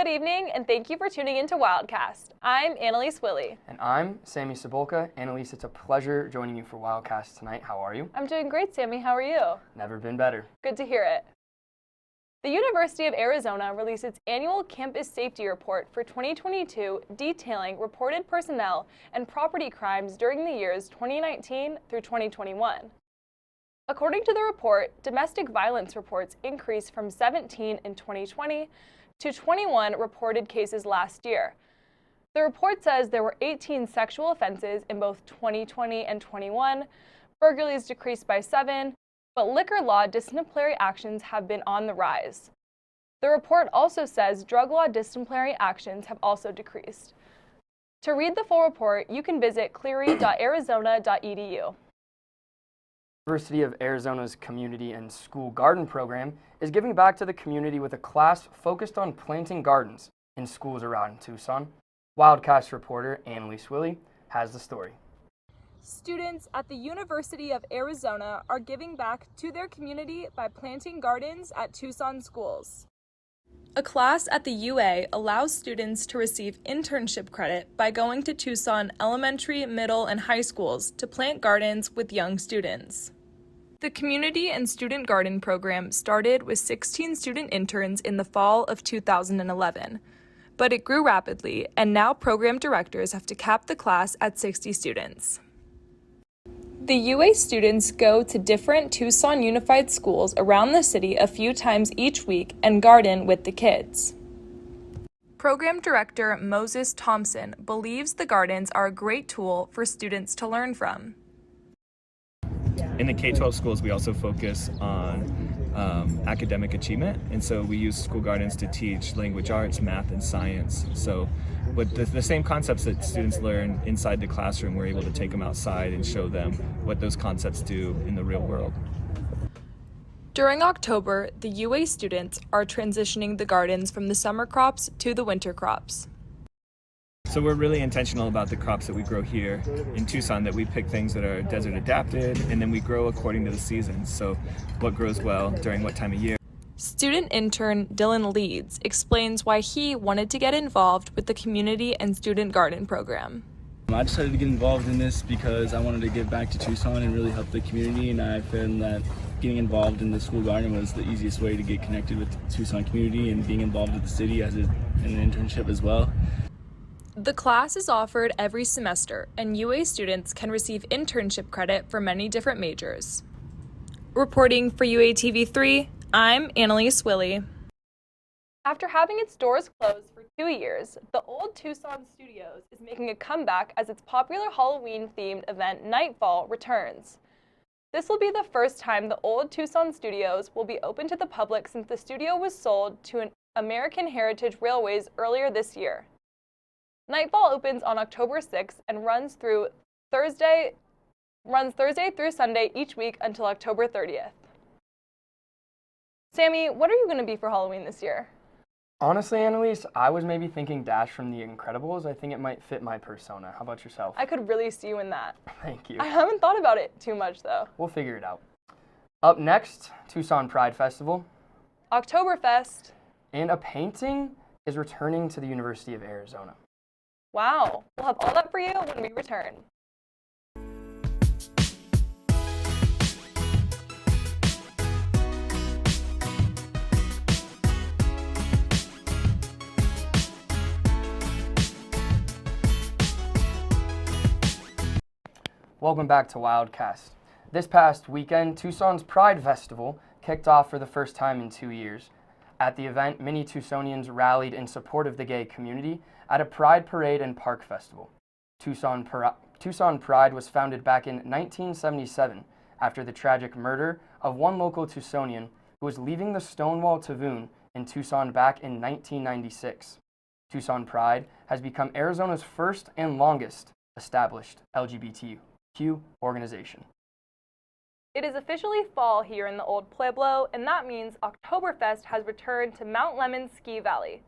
Good evening, and thank you for tuning into Wildcast. I'm Annalise Wille. And I'm Sammy Cibulka. Annalise, it's a pleasure joining you for Wildcast tonight. How are you? I'm doing great, Sammy. How are you? Never been better. Good to hear it. The University of Arizona released its annual Campus Safety Report for 2022, detailing reported personnel and property crimes during the years 2019 through 2021. According to the report, domestic violence reports increased from 17 in 2020 to 21 reported cases last year. The report says there were 18 sexual offenses in both 2020 and 21, burglaries decreased by 7, but liquor law disciplinary actions have been on the rise. The report also says drug law disciplinary actions have also decreased. To read the full report, you can visit cleary.arizona.edu. University of Arizona's Community and School Garden Program is giving back to the community with a class focused on planting gardens in schools around Tucson. Wildcast reporter Annalise Wille has the story. Students at the University of Arizona are giving back to their community by planting gardens at Tucson schools. A class at the UA allows students to receive internship credit by going to Tucson elementary, middle, and high schools to plant gardens with young students. The Community and Student Garden program started with 16 student interns in the fall of 2011, but it grew rapidly, and now program directors have to cap the class at 60 students. The UA students go to different Tucson Unified schools around the city a few times each week and garden with the kids. Program Director Moses Thompson believes the gardens are a great tool for students to learn from. In the K-12 schools, we also focus on academic achievement, and so we use school gardens to teach language arts, math, and science. So with the same concepts that students learn inside the classroom, we're able to take them outside and show them what those concepts do in the real world. During October, the UA students are transitioning the gardens from the summer crops to the winter crops. So we're really intentional about the crops that we grow here in Tucson, that we pick things that are desert adapted, and then we grow according to the seasons. So what grows well during what time of year. Student intern Dylan Grausz explains why he wanted to get involved with the Community and Student Garden program. I decided to get involved in this because I wanted to give back to Tucson and really help the community, and I found that getting involved in the school garden was the easiest way to get connected with the Tucson community and being involved with the city as in an internship as well. The class is offered every semester, and UA students can receive internship credit for many different majors. Reporting for UATV3, I'm Annalise Wille. After having its doors closed for 2 years, the old Tucson Studios is making a comeback as its popular Halloween-themed event Nightfall returns. This will be the first time the old Tucson Studios will be open to the public since the studio was sold to American Heritage Railways earlier this year. Nightfall opens on October 6th and runs Thursday through Sunday each week until October 30th. Sammy, what are you going to be for Halloween this year? Honestly, Annalise, I was maybe thinking Dash from The Incredibles. I think it might fit my persona. How about yourself? I could really see you in that. Thank you. I haven't thought about it too much, though. We'll figure it out. Up next, Tucson Pride Festival. Oktoberfest. And a painting is returning to the University of Arizona. Wow, we'll have all that for you when we return. Welcome back to Wildcast. This past weekend, Tucson's Pride Festival kicked off for the first time in 2 years. At the event, many Tucsonians rallied in support of the gay community at a Pride Parade and Park Festival. Tucson Pride was founded back in 1977 after the tragic murder of one local Tucsonian who was leaving the Stonewall Tavoon in Tucson back in 1996. Tucson Pride has become Arizona's first and longest established LGBTQ organization. It is officially fall here in the Old Pueblo, and that means Oktoberfest has returned to Mount Lemmon Ski Valley.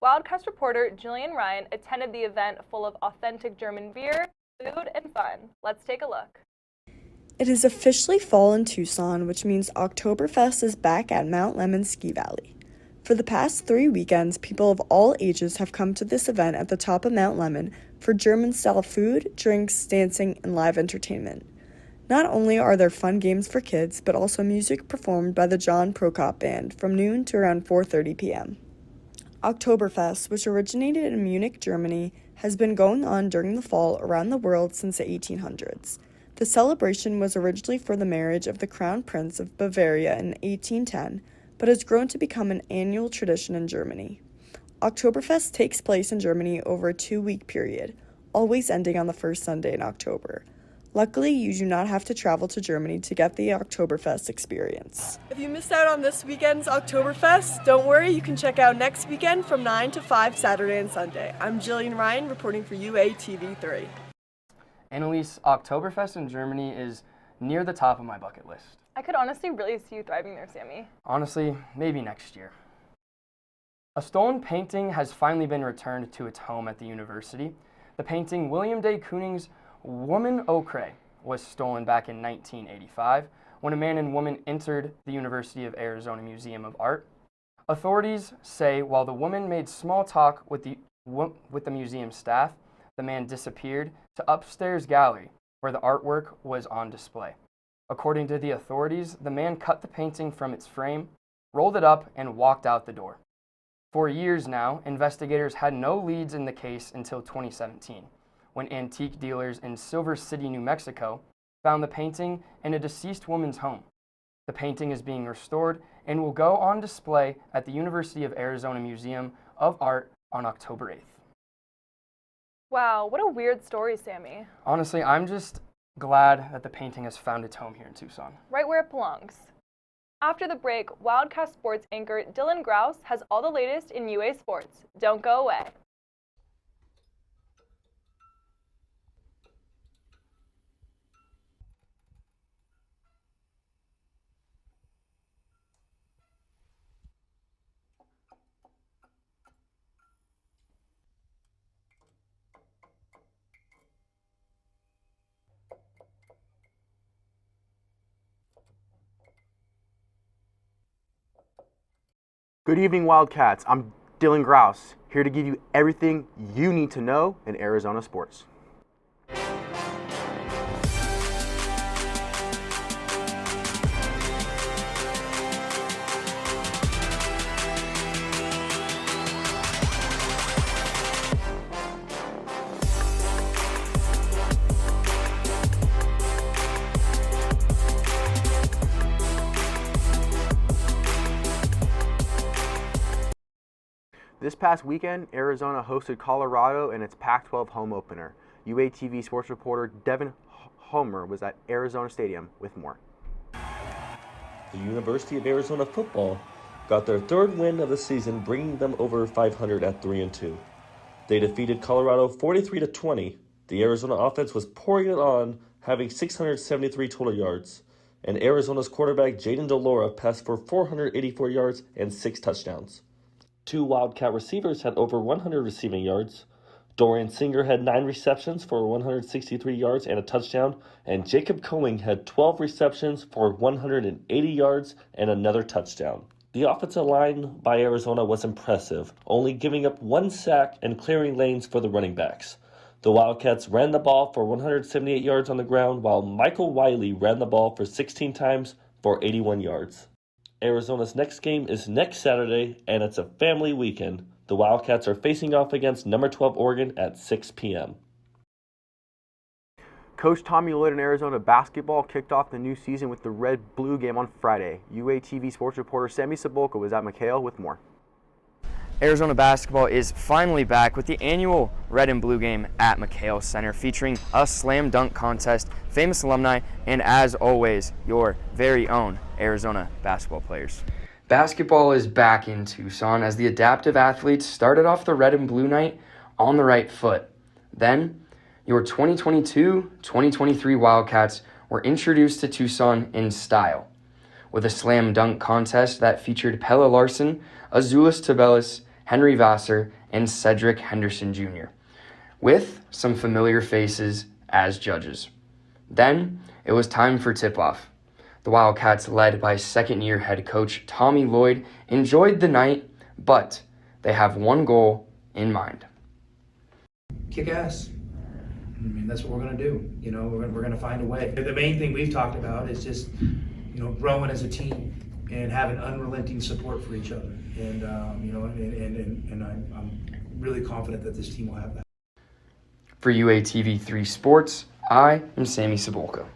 Wildcast reporter Jillian Ryan attended the event full of authentic German beer, food, and fun. Let's take a look. It is officially fall in Tucson, which means Oktoberfest is back at Mount Lemmon Ski Valley. For the past 3 weekends, people of all ages have come to this event at the top of Mount Lemmon for German-style food, drinks, dancing, and live entertainment. Not only are there fun games for kids, but also music performed by the John Prokop Band from noon to around 4:30 p.m. Oktoberfest, which originated in Munich, Germany, has been going on during the fall around the world since the 1800s. The celebration was originally for the marriage of the Crown Prince of Bavaria in 1810, but has grown to become an annual tradition in Germany. Oktoberfest takes place in Germany over a 2-week period, always ending on the first Sunday in October. Luckily, you do not have to travel to Germany to get the Oktoberfest experience. If you missed out on this weekend's Oktoberfest, don't worry, you can check out next weekend from 9 to 5 Saturday and Sunday. I'm Jillian Ryan reporting for UATV3. Annalise, Oktoberfest in Germany is near the top of my bucket list. I could honestly really see you thriving there, Sammy. Honestly, maybe next year. A stolen painting has finally been returned to its home at the university. The painting William Day Kooning's Woman Ochre was stolen back in 1985 when a man and woman entered the University of Arizona Museum of Art. Authorities say while the woman made small talk with the museum staff, the man disappeared to upstairs gallery where the artwork was on display. According to the authorities, the man cut the painting from its frame, rolled it up, and walked out the door. For years now, investigators had no leads in the case until 2017, when antique dealers in Silver City, New Mexico, found the painting in a deceased woman's home. The painting is being restored and will go on display at the University of Arizona Museum of Art on October 8th. Wow, what a weird story, Sammy. Honestly, I'm just glad that the painting has found its home here in Tucson. Right where it belongs. After the break, Wildcast sports anchor Dylan Grausz has all the latest in UA sports. Don't go away. Good evening, Wildcats. I'm Dylan Grausz, here to give you everything you need to know in Arizona sports. This past weekend, Arizona hosted Colorado in its Pac-12 home opener. UATV sports reporter Devin Homer was at Arizona Stadium with more. The University of Arizona football got their third win of the season, bringing them over 500 at 3-2. They defeated Colorado 43-20. The Arizona offense was pouring it on, having 673 total yards. And Arizona's quarterback Jaden DeLora passed for 484 yards and 6 touchdowns. 2 Wildcat receivers had over 100 receiving yards. Dorian Singer had 9 receptions for 163 yards and a touchdown, and Jacob Coing had 12 receptions for 180 yards and another touchdown. The offensive line by Arizona was impressive, only giving up 1 sack and clearing lanes for the running backs. The Wildcats ran the ball for 178 yards on the ground, while Michael Wiley ran the ball for 16 times for 81 yards. Arizona's next game is next Saturday, and it's a family weekend. The Wildcats are facing off against number 12 Oregon at 6 p.m. Coach Tommy Lloyd in Arizona basketball kicked off the new season with the Red-Blue game on Friday. UATV sports reporter Sammy Cibulka was at McHale with more. Arizona basketball is finally back with the annual Red and Blue game at McHale Center, featuring a slam dunk contest, famous alumni, and as always, your very own Arizona basketball players. Basketball is back in Tucson as the adaptive athletes started off the Red and Blue night on the right foot. Then, your 2022-2023 Wildcats were introduced to Tucson in style, with a slam dunk contest that featured Pella Larson, Azulis Tabelis, Henry Vassar, and Cedric Henderson Jr., with some familiar faces as judges. Then, it was time for tip-off. The Wildcats, led by second-year head coach Tommy Lloyd, enjoyed the night but they have one goal in mind. Kick ass. I mean, that's what we're going to do. You know, we're going to find a way. The main thing we've talked about is just, you know, growing as a team and having unrelenting support for each other. And, you know, and I'm really confident that this team will have that. For UATV3 Sports, I am Sammy Cibulka.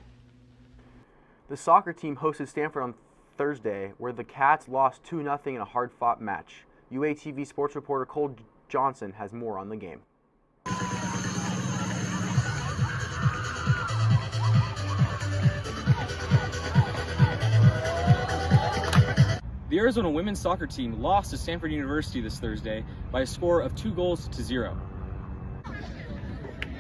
The soccer team hosted Stanford on Thursday, where the Cats lost 2-0 in a hard-fought match. UATV sports reporter Cole Johnson has more on the game. The Arizona women's soccer team lost to Stanford University this Thursday by a score of 2-0.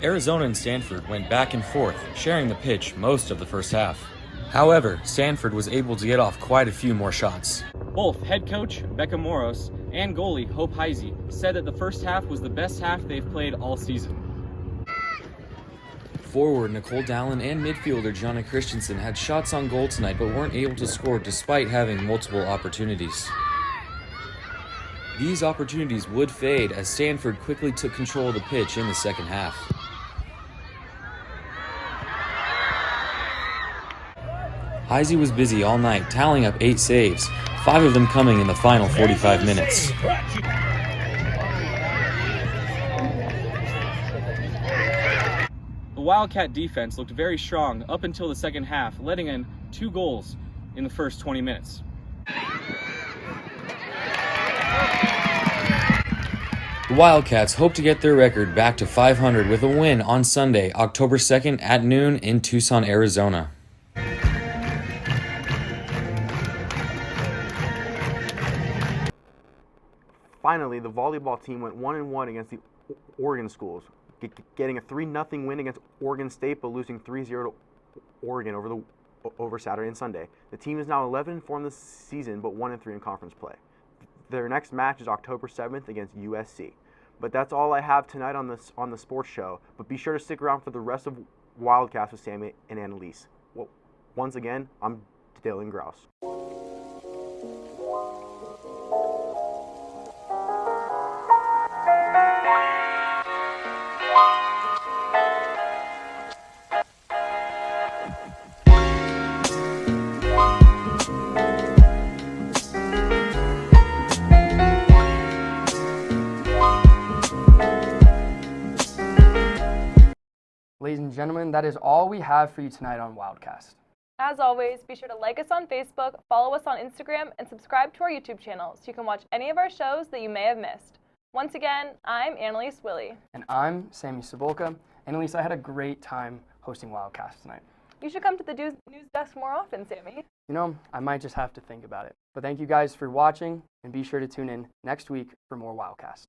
Arizona and Stanford went back and forth, sharing the pitch most of the first half. However, Stanford was able to get off quite a few more shots. Both head coach Becca Moros and goalie Hope Heisey said that the first half was the best half they've played all season. Forward Nicole Dallin and midfielder Jonna Christensen had shots on goal tonight but weren't able to score despite having multiple opportunities. These opportunities would fade as Stanford quickly took control of the pitch in the second half. Heisey was busy all night, tallying up 8 saves, 5 of them coming in the final 45 minutes. The Wildcat defense looked very strong up until the second half, letting in 2 goals in the first 20 minutes. The Wildcats hope to get their record back to 500 with a win on Sunday, October 2nd at noon in Tucson, Arizona. Finally, the volleyball team went 1-1 against the Oregon schools, getting a 3-0 win against Oregon State, but losing 3-0 to Oregon over Saturday and Sunday. The team is now 11-4 in the season, but 1-3 in conference play. Their next match is October 7th against USC. But that's all I have tonight on the sports show. But be sure to stick around for the rest of Wildcast with Sammy and Annalise. Well, once again, I'm Dylan Grausz. Ladies and gentlemen, that is all we have for you tonight on Wildcast. As always, be sure to like us on Facebook, follow us on Instagram, and subscribe to our YouTube channel so you can watch any of our shows that you may have missed. Once again, I'm Annalise Wille. And I'm Sammy Cibulka. Annalise, I had a great time hosting Wildcast tonight. You should come to the news desk more often, Sammy. You know, I might just have to think about it. But thank you guys for watching, and be sure to tune in next week for more Wildcast.